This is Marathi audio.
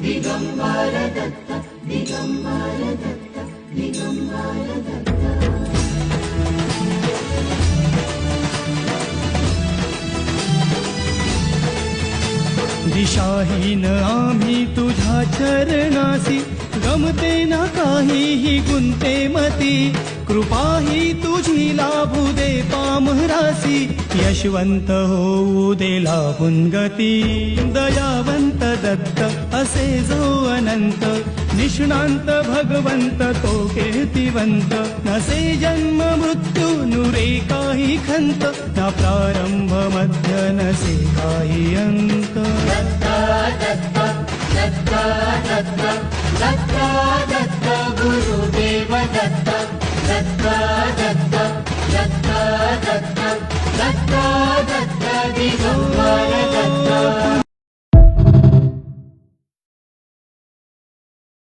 दिगंबर दत्त दिगंबर दत्त दिगंबर दत्त। दिशाहीन आम्ही तुझ्या चरणासी, गमते ना काहीही गुंते मती, कृपाही तुझी लाभू दे पामरासी, यशवंत होऊ दे लाभून गती। दयावंत दत्त असे जो अनंत, निष्णांत भगवंत तो कीर्तिवंत, नसे जन्म मृत्यू नुरे काही खंत, ना प्रारंभ मध्य नसे काही अंत। दत्त दत्त दत्त दत्त दत्त दत्त गुरुदेव दत्त